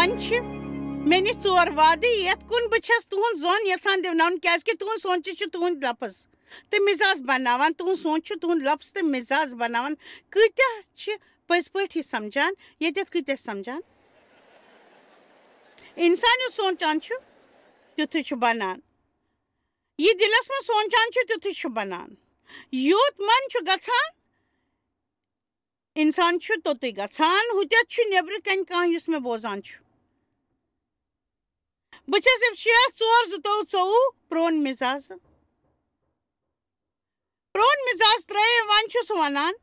one मे निश 4 वादे ये कुन बस तुहद जोन यहान दिवन क्या तुहद सोच तुहद लफ्ज तो मिजाज बनावान तुहद सोच तुहद लफ्ज तो मिजाज बनावान कत्या पज पे समझान ये कत्या समझान इंसान यु सोचान तिथु बनान ये दिलस में सोचान तिथु बनान योत मन गछान इंसान तोत गछान हुत नबर कन कह मे बोजान बस 6-4-2-24 प्रोन मिजाज त्रे वन वनान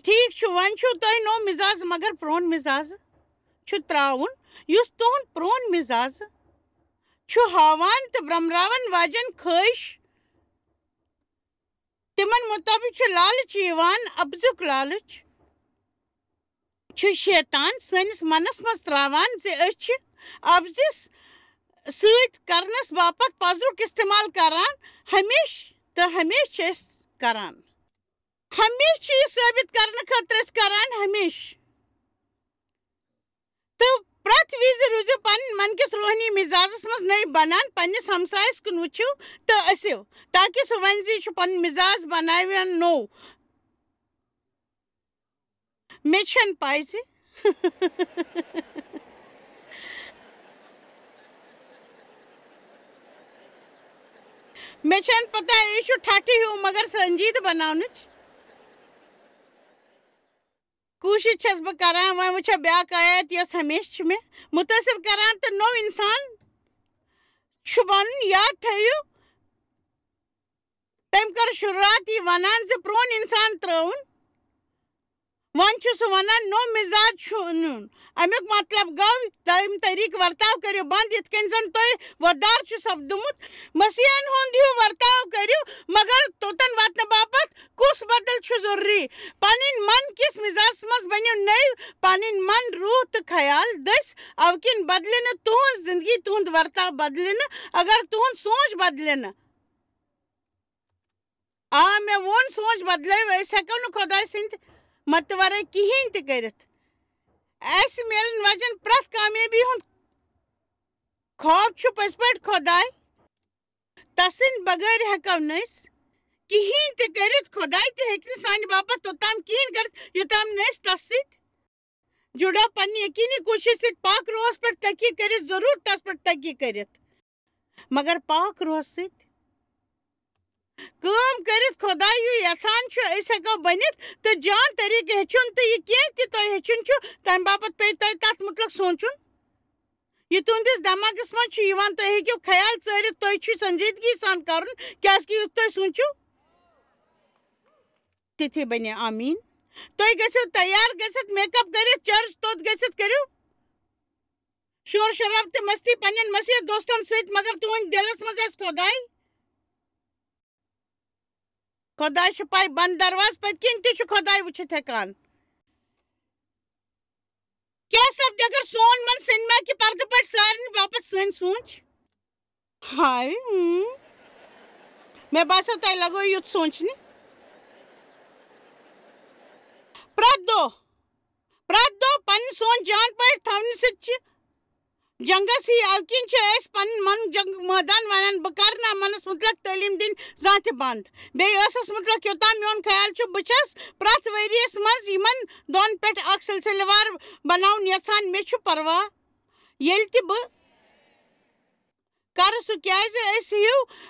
ठीक वन तुम नो मिजाज मगर प्रोन मिजाज त्राउन युस तुहद प्रोन मिजाज हावान तो ब्रमरावन वाजन ख्वाहिश तिमन मुताबिक लालच अबजुक लालच शैतान सनिस मनस मज त्रावान जे अबजिस सत करनस बापत पजरुक इस्तेमाल करान हमेश तो हमेश करान हमेश ये साबित करने खतर करान हमेश तो प्रत विज रूजो पन मन किस रूहानी मिजाजस मज नई बनान पन्निस हमसायस कुन वुचो तो असो ताकि सह वन जी पन मिजाज बनावन नो मे छन पाइज मे छन पता ये ठठी हूँ मगर संजीद बनावनच कोशिश छस बह करान वन वुचा ब्याक आयत यस हमेश मे मुतासिर करान तो नो इंसान बन याद थयु तम कर शुरुआत ये वनान जे प्रोन इंसान त्रवन वन वनान नो मिजाज नुन अमुक मतलब गो तम तरीक वर्ताव करो बंद इत कन तुम वदार सपदमुत मसीहन हुंद हूँ वर्ताव करो मगर तोतन वातन बापत कुस बदल जरूरी पन मन किस मिजाज मज बनो नई पन मन रूह तो ख्याल दस अवकिन बदल तुहद जिंदगी तुहद वर्ताव बदल अगर तुहद सोच बदल मे वोन सोच बदल हेको न खुदा सद मत वर कहें तक मिलन वजन प्रत कामयाबी हुंद खौफ पज पे खुदाई तसिन बगैर हेको कहें तक खुदाई तो सान बापत तोताम कहें कर योताम तस जुड़ा पन्नी यकीनी कोशिश से पाक रोहस पे तकी कर जरूर तस पे तकी कर मगर पाक रोहस कम कर खुदाई यहान हेको बनित तो जान तरीक हेचुन तो यह कह तुम हेचुन तम बापत पे तथ मुतलक सोचुन यह तुंदिस दमागस मज तुम हेको ख्याल चरित तुम संजीदगी सान कर क्या तुम सोचो तिथे बने आमीन तुम गो तैयार गसित मेकअप कर चर्च तोत गसित करो शोर शराब तो मस्ती पन्न मसीह दोस्तन सत मगर तुहद दिलस मज खुदाई खुदा पाई बंद दरवाज पत किन खुदाई वुचित हेकान क्या सब अगर सोन मन सिनेमा के पर्दे पर सारे वापस सन सोच हाय मैं बसा तय लगो युत सोचने प्रत दो पन सोन जान पर थवन सच जंगस ही अवकिन पन मन जंग मैदान वन बह कर मनस मुतलक तालीम दिन जात बंद बेस मुतलक योताम मोन ख्याल बस प्रत वरियस मज यमन दोन पे सिलसिलेवार बनावन यहान मे परवा ये बह कर सह क्या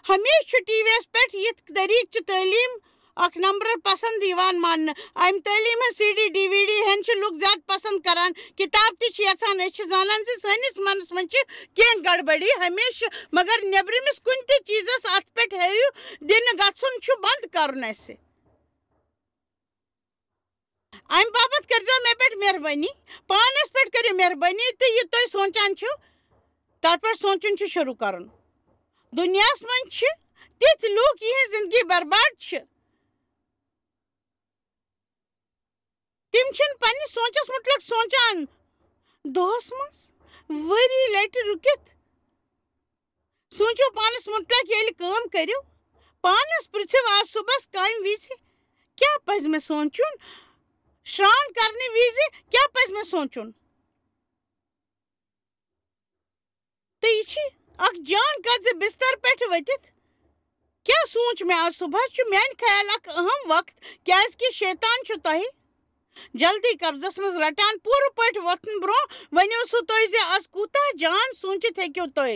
हमेशा टीवीस पे यथ तरीक तालीम अख नंबर पसंद मान अम तालीम CD DVD हन लुक ज्यादा पसंद करान किताब तहान जानान सनिस मनस मन कह गड़बड़ी हमेशा मगर नबरमिस कुन चीजस अत पे दिन गन बंद कर अम बापत कर मे पे मेहरबानी पानस पे करो मेहरबानी तो यह तुम सोचान तथ पे सोचन शुरू कर दुनियास मन तिथ लूक यह जिंदगी बर्बाद तिम पन्ने सोचस मुतलक सोचान दोहस मस वरी लट रुकित सोचो पानस मुतलक ये काम करो पानस पृथ्व आज सुबह काम विज क्या पज मे सोचुन श्रान करने विज क्या पज मे सोचुन तो ये अख जान कज बिस्तर पे वतित क्या सोच में आज सुबह मान ख्याल अख अहम वक्त क्या शैतान तह जल्दी कब्जस मज रटान पूर पे वोथन ब्रो वनो सो तुह आज कूता जान सोचित हेक्यो तुह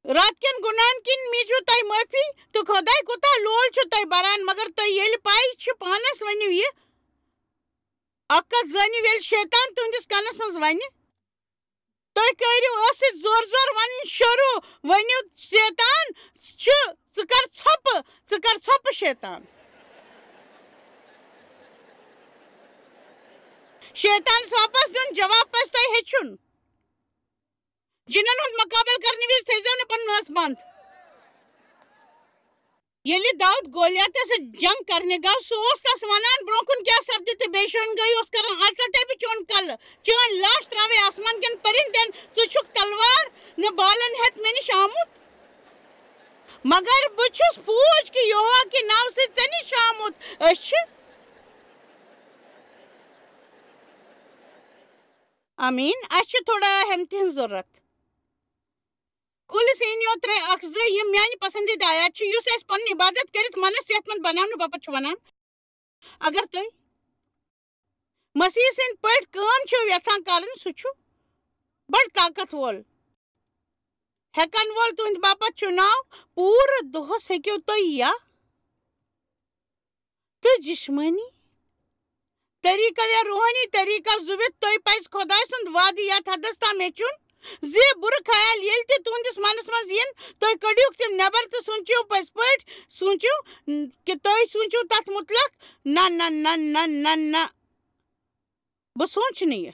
रात कन गुनाहन किन मीजो तय माफी तो खुदाई कोता लोल तय बरान मगर तय येल पाई पानस वनु ये अक्का जनी वेल शैतान तुंदिस कनस मज वने तय करियो अस जोर जोर वन शुरू वनु शैतान छु कर छप शैतान शैतान वापस दुन जवाब पस तय हेचुन जिनन हुंद मुकाबल करने विज थेजो ने पन नस बंद येली दाऊद गोलियात से जंग करने गो सोस तस वनान ब्रोकुन क्या शब्द ते बेशोन गई उस करन अलसटे भी चोन कल चोन लाश त्रावे आसमान कन परिंदन सुछुक तलवार ने बालन हेत मेनि शामुत मगर बुछुस फूज की यहोवा के नाम से चनी शामुत अश आमीन अश थोड़ा हमतिन जरूरत कुल सीनियो त्रे अक्ज़ ये म्यानी पसंदीदा आयात छ युस एस पन इबादत करित मन सेहतमंद बनावन बापत छ वनान अगर तुम मसीह सिंद पट काम छ यछान करन सु छु बड़ ताकत वोल हेकन वोल तुंद बापत चुनाव पूरा दोहस हेक्यो तो या तो जिस्मानी तरीका या रूहानी तरीका जुवित तोय पैस खुदाय सुंद वादी या हदस्ता मेचुन जे बुर ख्याल येल ते तुंदिस मनस मज यन तोय कडियुक तिम नबर तो सुनचियो पस पट सुनचियो कि तोय सुनचियो तत मुतलक ना ना ना ना ना ना वो सोच नहीं है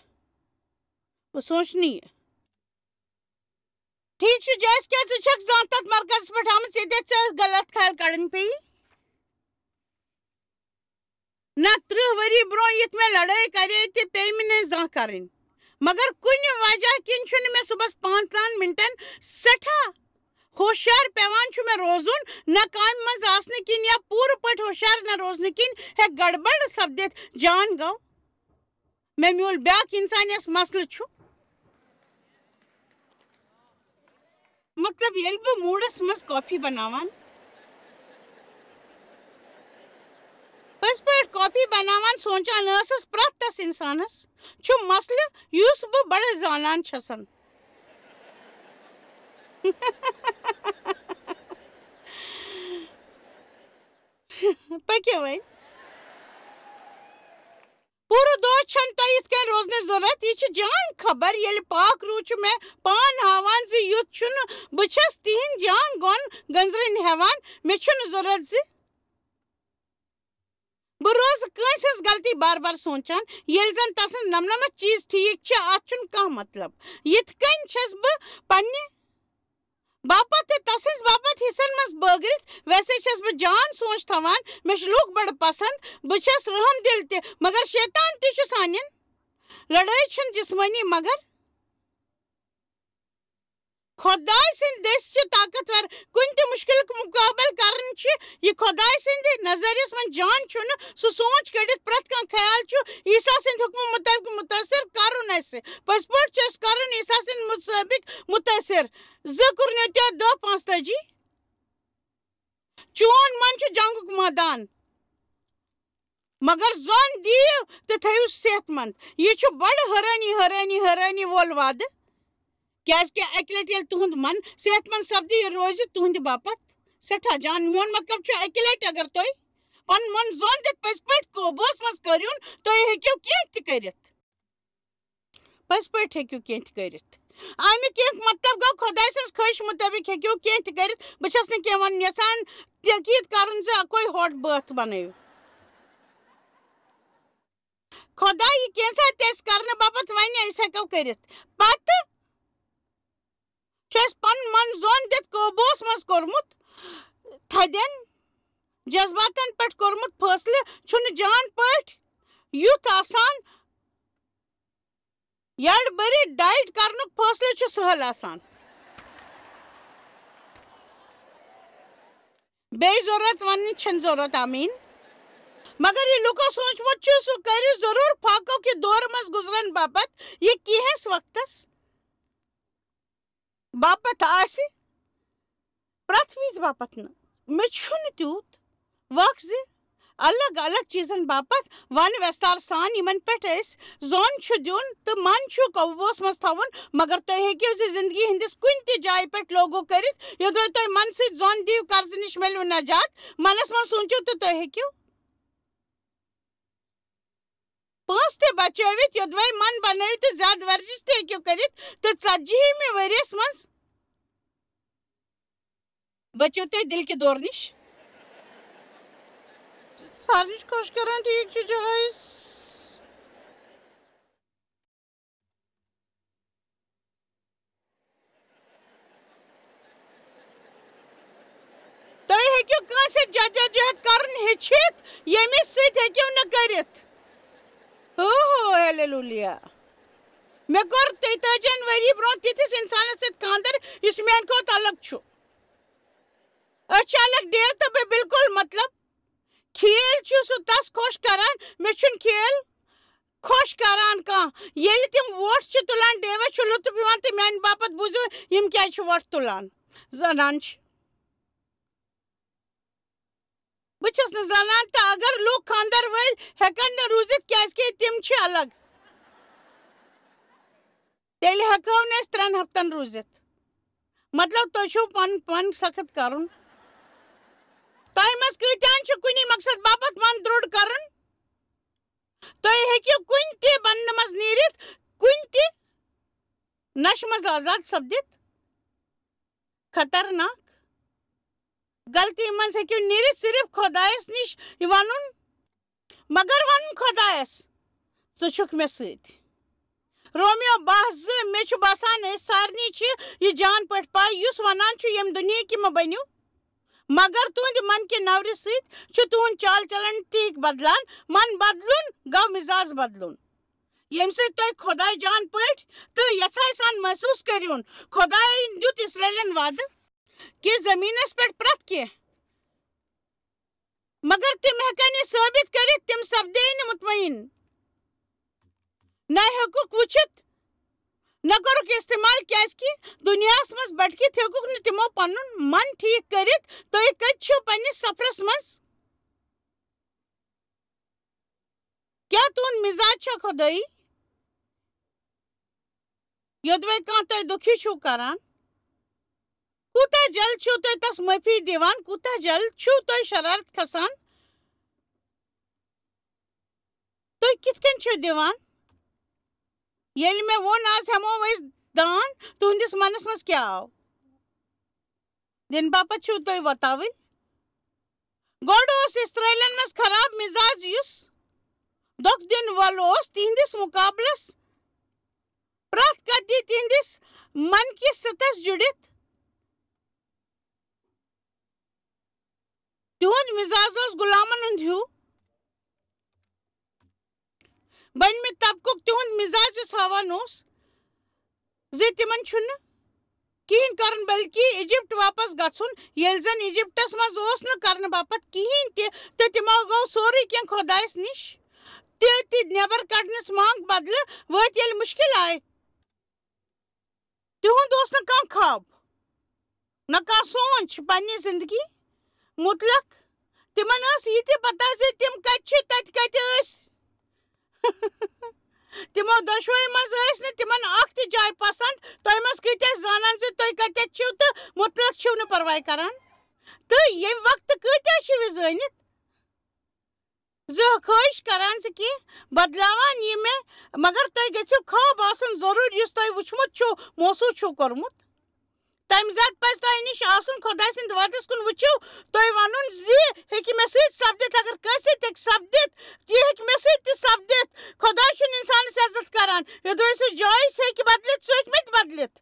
ठीक छ जैस क्या शख्स जान तक मरकज पर हम सीधे से गलत ख्याल करन पे ना 3 वरी ब्रो यत में लड़ाई करे ते पे में जा करन मगर कुन वजह किन छुन में सुबह 5 मिनटन सठा होशियार पेवान छु में रोजुन न काम मज आसने किन या पूर पट होशियार न रोजने किन है गड़बड़ शब्द जान गो मैं म्यूल ब्याक इंसान यस मसल छु मतलब येल बे मूडस मस कॉफी बनावान बस पर कॉफी बनावान सोचा नसस प्रतस इंसानस छु मसल युस बे बड़े जानान छसन पके वै पूरा दो छन तो इतके रोजने जरूरत ये जान खबर ये पाक रूच में पान हावान से युत छुन बचस तीन जान गोन गंजरिन हेवान में छुन जरूरत से बरोज कंस गलती बार बार सोचान येल जन तसन नमनम चीज ठीक छ आछुन का मतलब यत कन छस ब पन्ने बापत तसिस बापत हिसन मस बगरित वैसे छस ब जान सोच थवान मे लोग बड़ पसंद बचस रहम दिल ते मगर शैतान ति छ सानिन लड़ाई छन जिस्मानी मगर खुदाई सिंध देश छ ताकतवर कुन ते मुश्किल को मुकाबल करन छ ये खुदाई सिंध नजरियस मन जान छुन सु सोच कडित प्रत का ख्याल छ ईसा सिंध हुक्म मुताबिक मुतासिर करुन ऐसे पासपोर्ट चेस करन ईसा सिंध मुताबिक मुतासिर ज़िक्र ने ते 2-5 जी चोन मन छ जंग मैदान मगर जोन दियो ते थयु सेहतमंद ये छ बड़ हरानी वोल वाद क्या अकलट ये तुहद मन सेहतमंद सब्दी रोज तुहद बापत सठा जान मोन मतलब छ अकलट अगर तोय पन मन जोन दे पसपट कोबोस मस करियन तोय हेक्यो केत करित पसपट हेक्यो केत करित आमी के मतलब गो खुदाई से खोश मुताबिक हेक्यो केत करित बचस ने के वन यसान तकीद करन से कोई हॉट बात बनायो खुदाई कैसा तेज करने बापत वाइने ऐसा क्यों करित बात चेस पन मन जोन दित कोबोस मस कोरमुत थदेन जज्बातन पट कोरमुत फैसले छुन जान पट युत आसान यार बरी डाइट करनुक फैसले छु सहल आसान बे जरूरत वन छन जरूरत आमीन मगर ये लुको सोचमुत सु करू जरूर फाको के दौर मज गुजरन बापत ये किहस वक्तस बापत आसे प्रथ विज बापत न मे छुन त्यूत वक ज अलग अलग चीजन बापत वन विस्तार सान यमन पे जोन दिन तो मन कबूस मज थवन मगर तुम हेकू जिंदगी हंदिस कुन त जाय पे लोगो कर योद तुम मन सी जोन दीव कर्ज नश मिलव नजात मनस मन सोचो तो तुम हेकू पांच ते बचवित योद मन बन तो ज्यादा वर्जिश ते हेकू कर तो 40 वरियस मज बचो तुम दिल के दौर नश सारिश खुश करें ठीक गाइस तुम हेकू कांसे जदोजहद करन हेचित यमिस सत हेकू न करित हो हालेलुया मे कर 23 वरी ब्रो तिथिस इंसान सत खानदर इस मेन को अलग छु अलग डेल तो बिल्कुल मतलब खेल सु तस खुश करान मे खेल खुश करान कह तम वोट तुलान डेवस लुत्फ यवान तो मान बापत बुझो यम क्या वोट तुलान जनान बस जनान तो अगर लूक खानदर वल हेकन न रूजित क्या तम अलग तेल हेको न 3 हफ्तन रूजित मतलब तुम पन पन सख्त कर तुम मज कत्यान कुनी मकसद बापत मन द्रोड़ करन तुम हेकू कुन ते बंद मज नीरित कुन ते नश मज आजाद सपदित खतरनाक गलती मज हेकू नीरित सिर्फ खुदायस निश वन मगर वन खुदायस ुक मे सत रोमियो 12 मे बसान सारनी यह जान पे पाई युस वनान यम दुनिया कि मे बनो मगर तुंद मन के नवर सत तुंद चाल चलन ठीक बदलान मन बदलुन गो मिजाज बदलुन यम तुम खुदा जान पे तो यथाय सान महसूस करुन खुदा दुत इसराइलन वाद कि जमीनस पे प्रत कह मगर तम हेकन साबित कर तम सपदे मुतमईन न हेकुक वुचित न करुक इस्तेमाल क्या दुनियास मज बटकित हेकुक न तिमो पन मन ठीक कर तुम कत पन्निस सफरस मज क्या तुंद मिजाज खुदाई योदवे तुम दुखी करान कूता जल्द तुम तस माफी दिवान कूता जल्द तुम शरारत खसान तुम कितकन दिवान येल में वो नाज हमो वैस दान तुंदिस मनस मज क्या आव दिन बापत तुम वताविल गोड इसराइलन मज खराब मिजाज युस दुख दिन वल तिहंदिस मुकाबलस प्रत कति तिहंदिस मन की सतस जुड़ित तुंद मिजाज गुलामन हुंद हूँ बन में तबकुक तुंद मिजाज हावान तिमन कहीं करन बल्कि इजिप्ट वापस गुन ये जन इजिप्टस मज न करन बापत कहीं तो तिमो गो सोरे क्या खुदायस निश ते नबर कड़नस मांग बदल वत ये मुश्किल आए तुंद न कह ख्वाब न कह सोच पन्नी जिंदगी मुतलक तिमन ये पता तिम कत तिमो दशवई मज तिमन अख जाय पसंद तुम मज कत जानान तुम कत तो मुतलक न परवाह करान तो ये वक्त कत जानित ख्वाहिश करान कि बदलावान ये मे मगर तुम गो ख्वाब आसन जरूर इस तुम वुचमुत महसूस कर्मुत तम जत पज तुम निश आसन खुदा सिंद वतस कुन वुचो तुम वन जी मे सपदित अगर कैसे हेक सपदित यह मे सपदित खुदा इंसान इज्जत करान योद सह जाय बदलित सह मे बदलित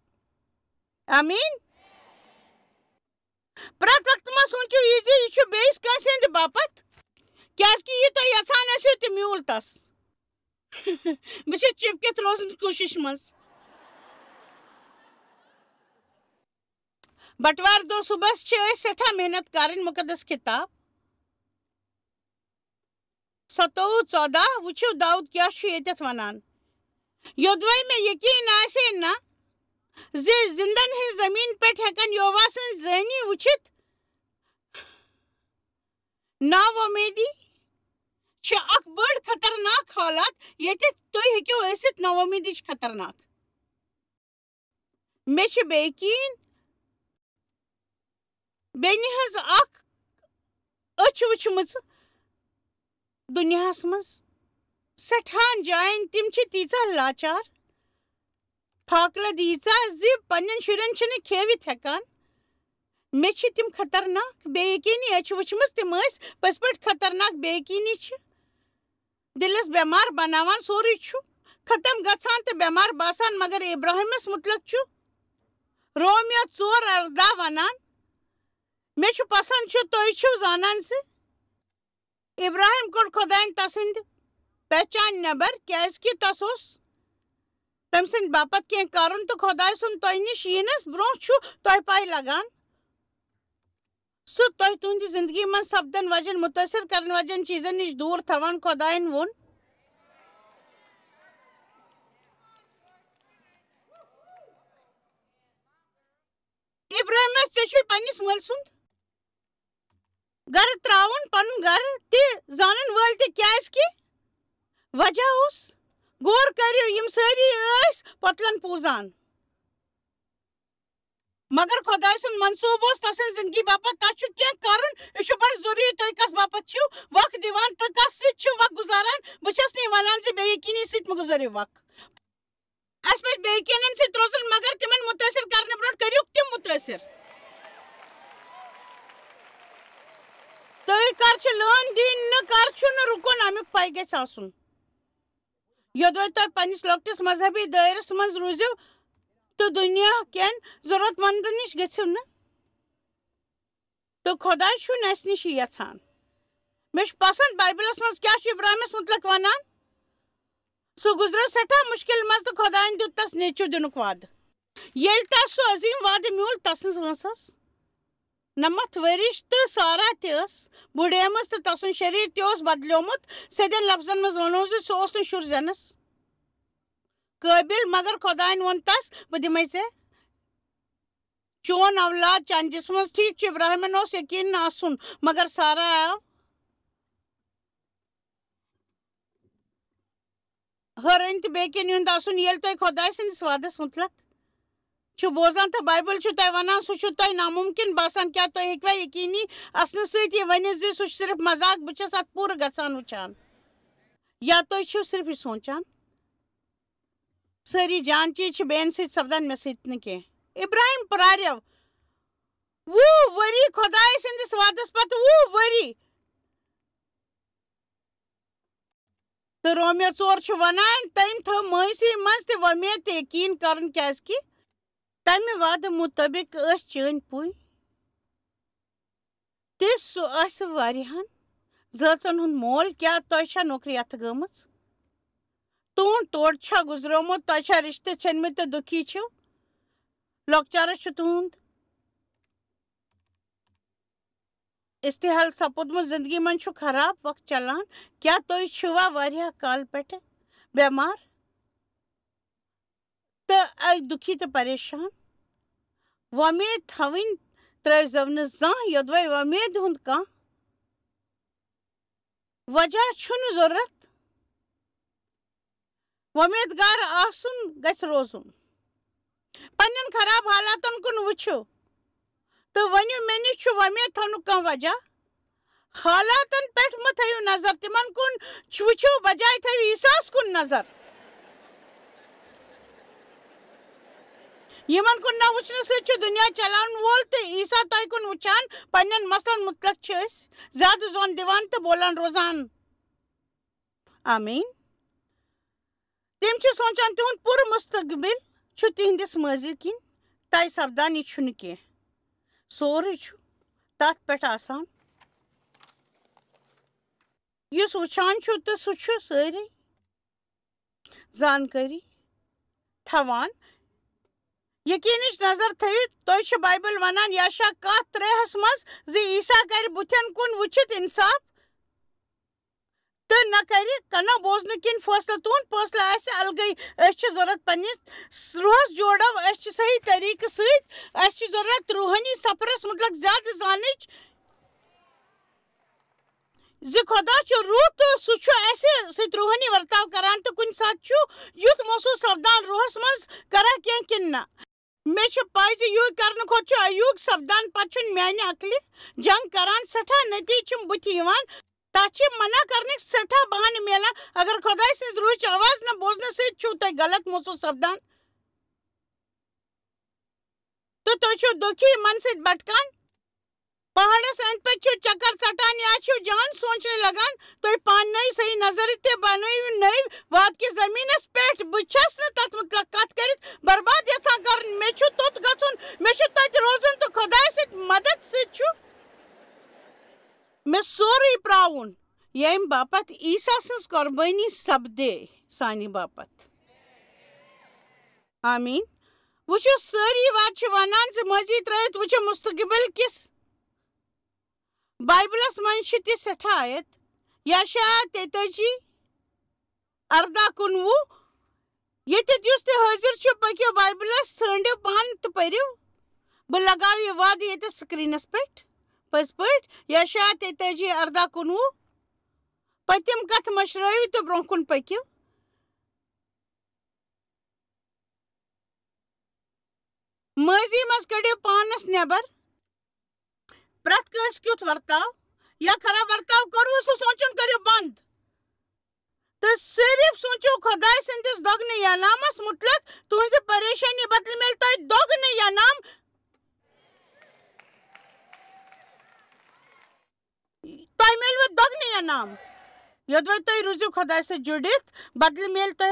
आमीन प्रत वक्त मा सोचो यह बेस कस हंद बापत क्या यह तुम यसान तो म्यूल तस बस चिपकित रोजन कोशिश मज बटवार दो सुबह सठा मेहनत कर मुकदस किताब 27:14 وچھو داؤد کیا چھُ ییٚتٮ۪تھ وَنان یوٚدوَے مےٚ یقیٖن آسہِ نہ زِ زِندن ہٕنٛز زٔمیٖن پٮ۪ٹھ ہٮ۪کن یووا سٕنٛز زٲنی وٕچھِتھ ناوۄمیدی چھِ اکھ بٔڑ خطرناک حالات ییٚتٮ۪تھ تُہۍ ہیٚکِو ٲسِتھ ناوۄمیدی چھِ خطرناک مےٚ چھِ بیٚیہِ بیٚنہِ ہٕنٛز اکھ أچھ وٕچھمٕژ دُنیاہس منٛز سٮ۪ٹھاہن جاین تِم چھِ تیٖژاہ لاچار پھاکلد ییٖژاہ زِ پننٮ۪ن شُرٮ۪ن چھِنہٕ کھیٚوِتھ ہٮ۪کان مےٚ چھِ تِم خطرناک بے یقیٖنی أچھ وٕچھمٕژ تِم ٲسۍ پٔزۍ پٲٹھۍ خطرناک بے یقیٖنی چھِ دِلس بٮ۪مار بناوان سورُے چھُ ختم گژھان تہٕ بٮ۪مار باسان مگر ابراہیمس مُتلق چھُ رومیو 4:18 ونان مےٚ چھُ پسنٛد چھُ تُہۍ چھِو زانان زِ ابراہیم کوٚڑ خۄدایَن تسٕنٛدِ پہچانہِ نٮ۪بر کیٛازِ کہِ تس اوس تٔمۍ سٕنٛدِ باپتھ کینٛہہ کرُن تہٕ خۄداے سُنٛد تۄہہِ نِش یِنس برٛونٛہہ چھُ تۄہہِ پاے لگان سُہ تۄہہِ تُہنٛدِ زندگی منٛز سپدن وجن مُتٲثر کرن وجن چیٖزن نِش دوٗر تھاوان خۄدایَن ووٚن ابراہیمس ژےٚ چھُے پننِس مٲلۍ سُنٛد گرٕ ترٛاوُن پنُن گرٕ تہِ زانن وٲلۍ تہِ کیٛازِ کہِ وجہ اوس غور کٔرِو یِم سٲری ٲسۍ پۄتلن پوٗزان مگر خۄداے سُنٛد منصوٗبہٕ اوس تسٕنٛز زندگی باپتھ تتھ چھُ کینٛہہ کرُن یہِ چھُ بڑٕ ضروٗری تُہۍ کس باپتھ چھِو وق دِوان تہٕ کس سۭتۍ چھِو وق گُزاران بہٕ چھس نہٕ ونان زِ بے یقیٖنی سۭتۍ مہٕ گُزٲرِو وق اسہِ پزِ بے یقیٖنن سۭتۍ روزُن مگر تِمن مُتٲثر کرنہٕ برٛونٛٹھ کٔرِوُکھ تِم مُتٲثر تُہۍ کر چھِ لٲن دِنۍ نہٕ کر چھُنہٕ رُکُن امیُک پاے گژھِ آسُن یوٚدوَے تۄہہِ پننِس لۄکٹِس مذہبی دٲیرس منٛز روٗزِو تہٕ دُنیا کٮ۪ن ضروٗرت مندن نِش گٔژھِو نہٕ تہٕ خۄداے چھُنہٕ اسہِ نِش یہِ یژھان مےٚ چھُ پسنٛد بایبلس منٛز کیٛاہ چھُ ابراہیمس مُتلق ونان سُہ گُزریو سٮ۪ٹھاہ مُشکِل منٛز تہٕ خۄداین دیُت تس نیچوٗ دِنُک وعدٕ ییٚلہِ تس سُہ عظیٖم وعدٕ میوٗل تسٕنٛز وٲنٛس ٲس 90 ؤرِش تہٕ سارا تہِ ٲس بُڑیمٕژ تہٕ تسُنٛد شریٖر تہِ اوس بدلیومُت سیٚدٮ۪ن لفظن منٛز ونو زِ سُہ اوس نہٕ شُر زینس قٲبِل مگر خۄداین ووٚن تس بہٕ دِمے ژےٚ چون اولاد چانہِ جسمہٕ منٛز ٹھیٖک چھُ ابراہیمن اوس یقیٖن آسُن مگر سارا آو حٲرٲنی تہٕ بیٚیہِ کِنۍ ہُنٛد آسُن ییٚلہِ تُہۍ خۄداے سٕنٛدِس وعدس مُتلق چھُ بوزان تہٕ بایبل چھُ تۄہہِ ونان سُہ چھُ تۄہہِ نامُمکِن باسان کیٛاہ تُہۍ ہیٚکوا یقیٖنی آسنہٕ سۭتۍ یہِ ؤنِتھ زِ سُہ چھُ صرف مذاق بہٕ چھس اتھ پوٗرٕ گژھان وٕچھان یا تُہۍ چھِو صرف یہِ سونٛچان سٲری جان چیٖز چھِ بیٚین سۭتۍ سپدان مےٚ سۭتۍ نہٕ کینٛہہ ابراہیم پراریو 20 ؤری خۄداے سٕنٛدِس وعدس پتہٕ 20 ؤری تہٕ رومیو 4 چھُ ونان تٔمۍ تھٲو مٲنٛسہِ منٛز تہِ وۄمید تہٕ یقیٖن کرُن کیٛازِ کہِ تمہِ وعدٕ مُطٲبق ٲسۍ چٲنۍ پُے تہِ سُہ آسہِ واریاہن زٲژن ہُنٛد مول کیٛاہ تۄہہِ چھا نوکری اتھٕ گٔمٕژ تُہُنٛد توڑٕ چھا گُزریومُت تۄہہِ چھا رِشتہٕ ژھیٚنمٕتۍ تہٕ دُکھی چھِو لۄکچارس چھُ تُہُنٛد استحال سپُدمُت زندگی منٛز چھُ خراب وقت چلان کیٛاہ تُہۍ چھِوا واریاہ کالہٕ پٮ۪ٹھٕ بٮ۪مار تہٕ دُکھی تہٕ پریشان وۄمید تھاوٕنۍ ترٛٲوزیٚو نہٕ زانٛہہ یوٚدوَے وۄمید ہُنٛد کانٛہہ وجہ چھُنہٕ ضروٗرت وۄمیدگار آسُن گژھِ روزُن پننٮ۪ن خراب حالاتن کُن وٕچھِو تہٕ ؤنِو مےٚ نِش چھُ وۄمید تھاونُک کانٛہہ وجہ حالاتن پٮ۪ٹھ مہٕ تھٲیِو نظر تِمن کُن وٕچھِو بجاے تھٲیِو عیٖساہس کُن نظر یِمن کُن نہ وٕچھنہٕ سۭتۍ چھُ دُنیا چلاون وول تہٕ عیٖسا تۄہہِ کُن وٕچھان پننٮ۪ن مسلن مُتلق چھِ أسۍ زیادٕ زوٚن دِوان تہٕ بولان روزان آمیٖن تِم چھِ سونٛچان تِہُنٛد پوٗرٕ مُستقبِل چھُ تِہنٛدِس مٲضی کِنۍ طے سپدان یہِ چھُنہٕ کینٛہہ سورُے چھُ تتھ پٮ۪ٹھ آسان یُس وٕچھان چھُ تہٕ سُہ چھُ سٲری زانکٲری تھاوان یقیٖنٕچ نظر تھٲیِو تۄہہِ چھِ بایبل ونان یاشا 1:3 منٛز زِ عیٖسا کرِ بُتھٮ۪ن کُن وٕچھِتھ انصاف تو نہ کر کنا بوزن کن فیصلہ تہد فیصلہ آسہ الگے ضرورت پنس روحس جوڑو صحیح طریقہ ست ضرورت روحانی سفرس متعلق زیادہ زانچ خدا روح تو سہ ست روحانی ورتاؤ کران تو کن سات یت محسوس سپدان روحس مز کرا کی کن نا مے پائی یہ کرنے کھت ایوگ سپدان پتہ میانہ عقل جنگ کران سٹھا نتیجہ بت تک منع کرنے سٹھا بہانہ ملان اگر خدا سز روح آواز نہ بوزن ست غلط محسوس سپدان تو تھی دکھی من ست بٹکان پہاڑس اند پک چکر ژٹان یا جان سوچنے لگان تھی پان نئی صحیح نظر تہ بنو نئی وات کہ زمینس پہ بچس نا تر متعلق کت کر برباد یژھان کر مے توت گھن مے تت روزن تو خدا ست مدد ست مے سوری پراون یم باپت عیسیٰ سز قربانی سپدے سانہ باپت آمین وچھو ساری وات ونان مزید ترت وچھو مستقبل کس بائبلس من تہ سٹھا آیت یشعیاء 43:18-19 یتھ یس تہ حاضر پکو بائبلس ژھانڈو پان تو پریو بہ لگاو یہ وعدہ یہ سکرینس پہ پز پہ یشعیاء 43:18-19 پتم کت مشرو تو برو کن پکو ماضی مز کڑو پانس نیبر پریت کس کیت ورتاو یا خراب ورتاو کرو سہ سوچن کرو بند تو صرف سوچو خدا سندس دگن یا نامس متعلق تہذ پریشانی بدل مل تہ دگن یا نام تہ ملو دگن یا نام یدو تہ روزو خدا سے جڑت بدل مل تہ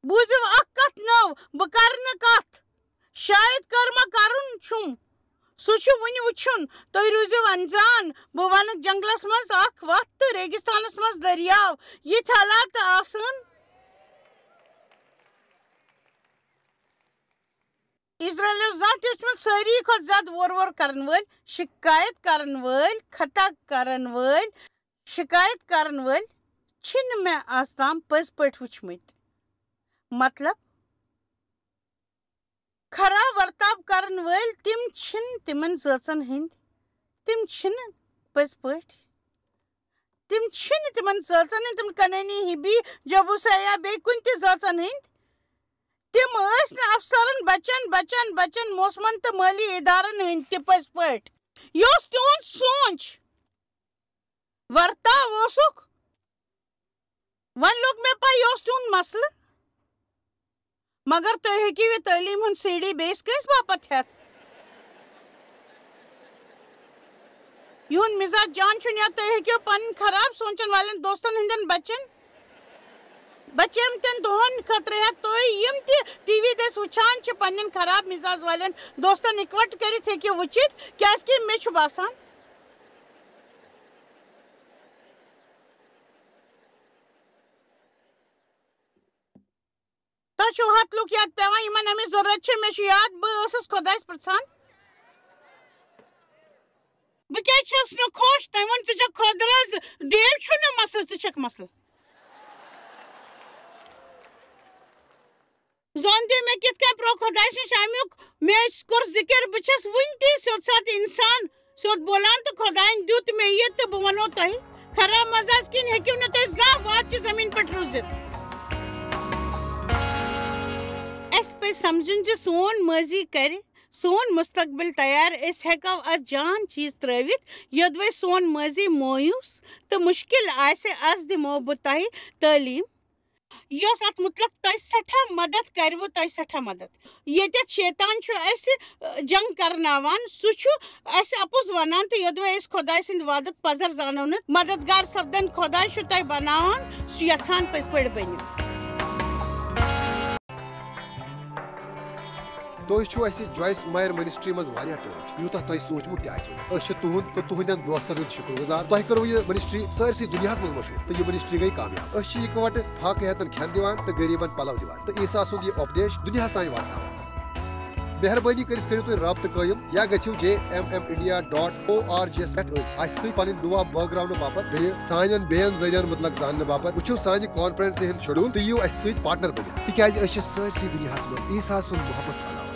بوزو اخ کت نو بہ کر کت شاید کرما کرن چھم سہ ون وچھن تھی روزو انزان بہ ون جنگلس مز اخ وت تو ریگستانس مز دریاو یہ حالات آسان اسرائیل ذات وچمت ساری کھت زیادہ وور کرن ول شکایت کرن ول خطا کرن ول شکایت کرن ول چھن میں آز تام پز پٹ وچمت مطلب خراب ورتاو کرن ول تم چھن تمن ذاژن ہند تم چھن پز پٹ تم چھن تمن ذاژن ہند تم کنانی ہبی جبوسا یا بے کن تہ ذاژن ہند تم ٲسۍ نہٕ افسرن بچن موسمن تو مالی ادارن ہند تہ پز پٹ یہ تہد سوچ ورتاو اوسک ون لوگ مے پائی یہ تہد مسئلہ مگر تھی ہیکو یہ تعلیم ہند سی ڈی بیس کس باپت ہتھ یہ مزاج جان چھ یا تھی ہیکو پن خراب سوچن والن دوستن ہندن بچمتن دہن خطر ہتھ تھی یم تہ ٹی وی دس وچھان پن خراب مزاج والن دوستن اکوٹ کرت ہیکو وچھت کیازکہ مے چھ باسان تہ ہتھ لوگ یاد پیوان یمن امچ ضرورت مے یاد بہس خدائس پرژھان بہ کیا چھس نہ خوش تم ون ژٕ چھکھ خۄدرز دیو چھُنہٕ مسلہٕ ژٕ چھکھ مسلہٕ زون دے مے کت کن پرو خدائس نش امیک مے کور ذکر بہ چھس ون تہ سیود سات انسان سیود بولان تو خدائن دیت مے یہ تو بہ ونو تہ خراب مزاج کن ہیکو نہ تہ زانٛہہ وات زمین پہ روزت اس پہ سمجھن سون ماضی کر سون مستقبل تیار اس ہیکو ات جان چیز ترٲوِتھ یودوے سون ماضی مویوس تو مشکل آسہ اس دمو بہ تہ تعلیم یس ات متعلق تہ سٹھا مدد کرو تہ سٹھا مدد یتھ شیطان اس جنگ کرناوان سہ اس اپز ونان تو یودوے اس خدا سند وعدک پزر زانو ن مددگار سپدن خدا تہ بناوان سہ یژھان پز پڑ بنو تُہۍ چھِو اَسہِ جویس مایر منسٹری منٛز واریاہ ٹٲٹھۍ یوٗتاہ تۄہہِ سوٗنٛچمُت تہِ آسِوٕ نہٕ أسۍ چھِ تُہُنٛد تہٕ تُہنٛدٮ۪ن دوستن ہٕنٛدۍ شُکر گُزار تۄہہِ کٔروٕ یہِ منسٹری سٲرسٕے دُنیاہس منٛز مشہوٗر تہٕ یہِ منسٹری گٔے کامیاب أسۍ چھِ اِکوٹہٕ فاقہٕ ہٮ۪تن کھٮ۪ن دِوان تہٕ غریٖبن پلو دِوان تہٕ عیٖسا سُنٛد یہِ اُپدیش دُنیاہس تانۍ واتناوان مہربانی کٔرِتھ کٔرِو تُہۍ رابطہٕ قٲیِم یا گٔژھِو jmmindia.org پٮ۪ٹھ اَسہِ سۭتۍ پنٕنۍ دُعا بٲگراونہٕ باپتھ بیٚیہِ سانٮ۪ن بیٚین ذٔریعن متعلق زاننہٕ باپتھ وٕچھِو سانہِ کانفرنسہِ ہُنٛد شیڈوٗل تہٕ یِیِو اَسہِ سۭتۍ پارٹنر بٔنِتھ تِکیازِ أسۍ چھِ سٲرسٕے دُنیاہس منٛز عیسیٰ سُنٛد محبت پھٔہلاوان